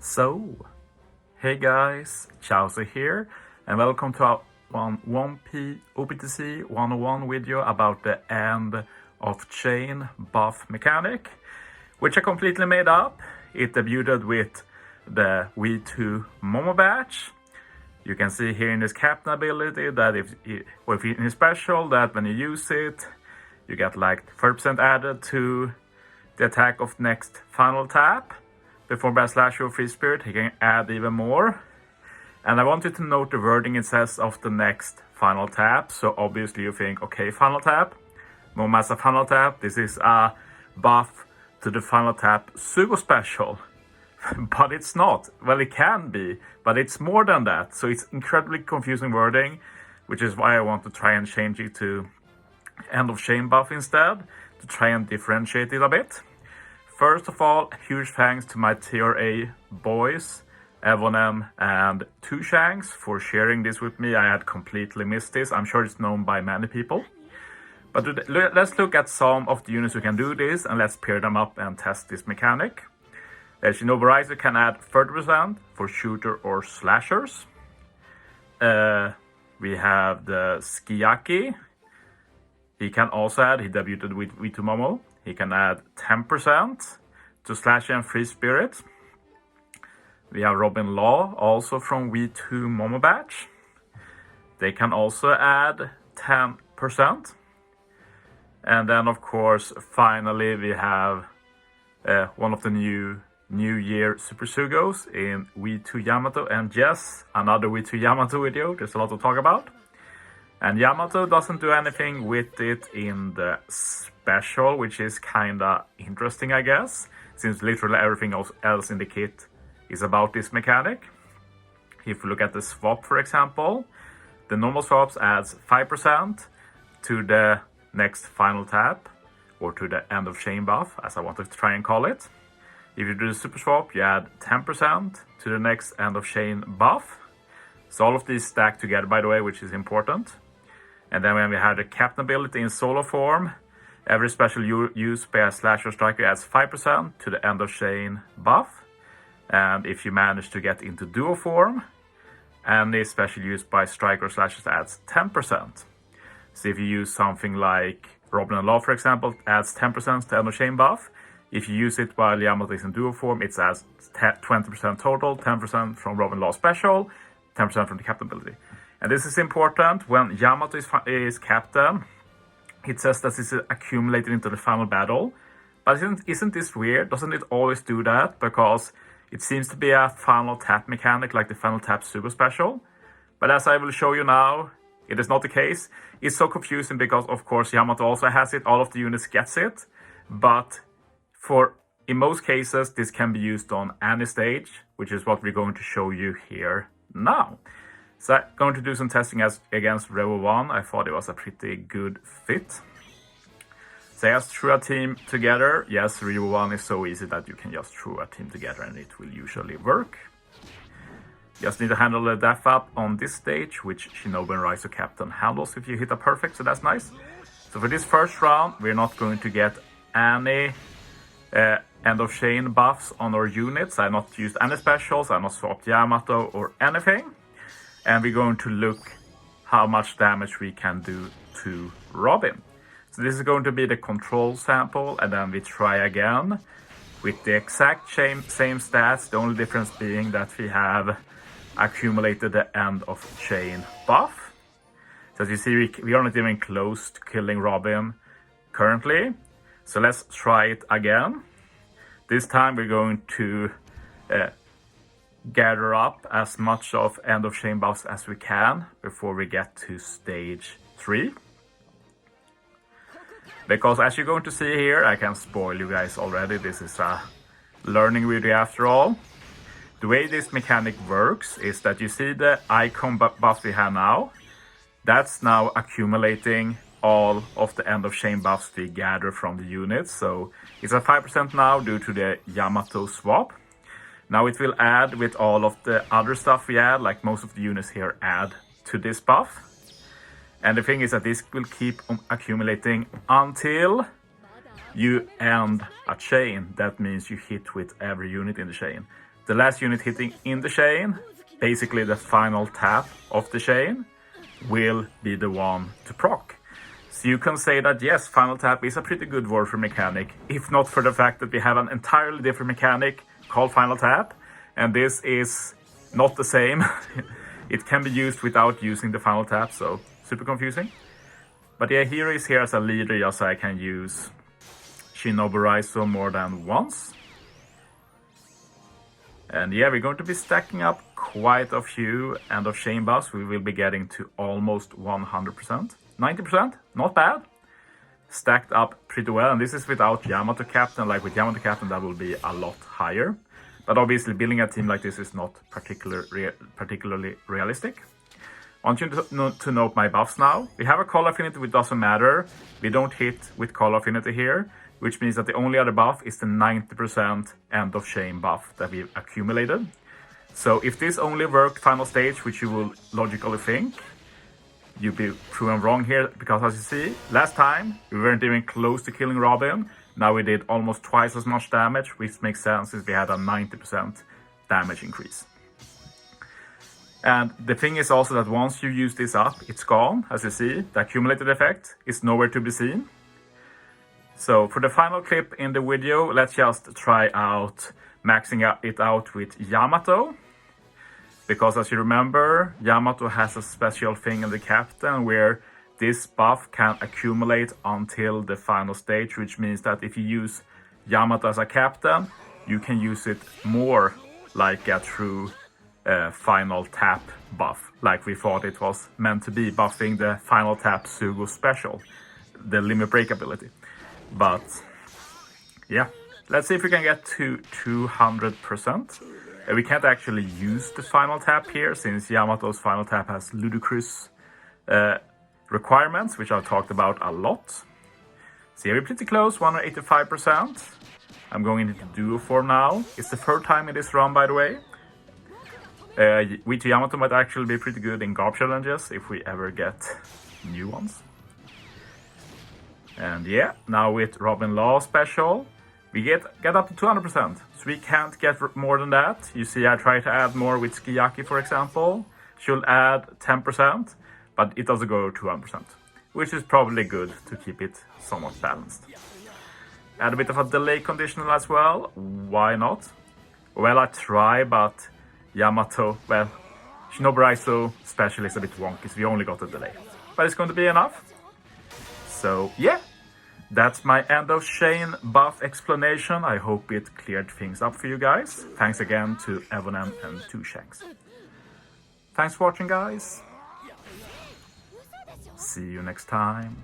So, hey guys, Chauzu here, and welcome to our 1P OPTC 101 video about the end of chain buff mechanic, which I completely made up. It debuted with the V2 Momo batch. You can see here in this captain ability that if in special, that when you use it, you get like 30% added to the attack of next final tap. Before Slash or Free Spirit, he can add even more. And I want you to note the wording it says of the next final tap. So obviously you think, okay, final tap, Momo has a final tap. This is a buff to the final tap super special. But it's not. Well, it can be, but it's more than that. So it's incredibly confusing wording, which is why I want to try and change it to end of chain buff instead, to try and differentiate it a bit. First of all, huge thanks to my TRA boys, Evonem and Two Shanks, for sharing this with me. I had completely missed this. I'm sure it's known by many people. But let's look at some of the units who can do this, and let's pair them up and test this mechanic. Shinobu Riser can add 30% for shooter or slashers. We have the Skiaki. He can also add, he debuted with V2 Momo. He can add 10% to Slash and Free Spirit. We have Robin Law, also from V2 Momo batch. They can also add 10%. And then, of course, finally, we have one of the new Year Super Sugos in V2 Yamato. And yes, another V2 Yamato video. There's a lot to talk about. And Yamato doesn't do anything with it in the special, which is kinda interesting, I guess, since literally everything else in the kit is about this mechanic. If you look at the swap, for example, the normal swaps adds 5% to the next final tap, or to the end of chain buff, as I wanted to try and call it. If you do the super swap, you add 10% to the next end of chain buff. So all of these stack together, by the way, which is important. And then when we have the captain ability in solo form, every special used by a slasher striker adds 5% to the end of chain buff. And if you manage to get into duo form, any special used by striker or slashers adds 10%. So if you use something like Robin and Law, for example, it adds 10% to the end of chain buff. If you use it while Yamato is in duo form, it adds 20% total, 10% from Robin Law special, 10% from the captain ability. And this is important. When Yamato is captain, it says that this is accumulated into the final battle. But isn't this weird? Doesn't it always do that? Because it seems to be a final tap mechanic, like the final tap super special. But as I will show you now, it is not the case. It's so confusing because, of course, Yamato also has it. All of the units gets it. But in most cases, this can be used on any stage, which is what we're going to show you here now. So I'm going to do some testing against Revo 1. I thought it was a pretty good fit. So just threw a team together. Yes, Revo 1 is so easy that you can just throw a team together and it will usually work. Just need to handle the death up on this stage, which Shinobu and Riser Captain handles if you hit a perfect, so that's nice. So for this first round, we're not going to get any end of chain buffs on our units. I have not used any specials, I have not swapped Yamato or anything. And we're going to look how much damage we can do to Robin. So this is going to be the control sample, and then we try again with the exact same stats. The only difference being that we have accumulated the end of chain buff. So as you see, we are not even close to killing Robin currently. So let's try it again. This time we're going to gather up as much of end of chain buffs as we can before we get to stage 3. Because as you're going to see here, I can spoil you guys already, this is a learning video after all. The way this mechanic works is that you see the icon buff we have now, that's now accumulating all of the end of chain buffs we gather from the units. So it's at 5% now due to the Yamato swap. Now it will add with all of the other stuff we add, like most of the units here add to this buff. And the thing is that this will keep accumulating until you end a chain. That means you hit with every unit in the chain. the last unit hitting in the chain, basically the final tap of the chain, will be the one to proc. So you can say that yes, final tap is a pretty good warfare mechanic, if not for the fact that we have an entirely different mechanic called final tap, and this is not the same. It can be used without using the final tap, so super confusing. But yeah, Hero is here as a leader, just so I can use Shinobu Raizo more than once. And yeah, we're going to be stacking up quite a few end of chain buffs. We will be getting to almost 100%. 90%, not bad. Stacked up pretty well, and this is without Yamato Captain. Like with Yamato Captain, that will be a lot higher. But obviously, building a team like this is not particularly realistic. I want you to note my buffs now. We have a Call Affinity, which doesn't matter. We don't hit with Call Affinity here, which means that the only other buff is the 90% end of chain buff that we've accumulated. So if this only worked final stage, which you will logically think, you'd be proven wrong here, because as you see, last time we weren't even close to killing Robin. Now we did almost twice as much damage, which makes sense since we had a 90% damage increase. And the thing is also that once you use this up, it's gone. As you see, the accumulated effect is nowhere to be seen. So for the final clip in the video, let's just try out maxing it out with Yamato. Because as you remember, Yamato has a special thing in the Captain where this buff can accumulate until the final stage, which means that if you use Yamato as a Captain, you can use it more like a true final tap buff, like we thought it was meant to be, buffing the final tap Sugo special, the limit break ability. But yeah, let's see if we can get to 200%. We can't actually use the final tap here since Yamato's final tap has ludicrous requirements, which I've talked about a lot. So yeah, we're pretty close, 185%. I'm going into duo form now. It's the third time in this run, by the way. With Yamato might actually be pretty good in Garb challenges if we ever get new ones. And yeah, now with Robin Law special, we get up to 200%. So we can't get more than that. You see, I try to add more with Sukiyaki, for example. She'll add 10%, but it doesn't go 200%, which is probably good to keep it somewhat balanced. Add a bit of a delay conditional as well. Why not? Well, I try, but Yamato, well, Shinobu Raizo special is a bit wonky, so we only got a delay. But it's going to be enough. So yeah, that's my end of chain buff explanation. I hope it cleared things up for you guys. Thanks again to Evonen and 2Shanks. Thanks for watching, guys. See you next time.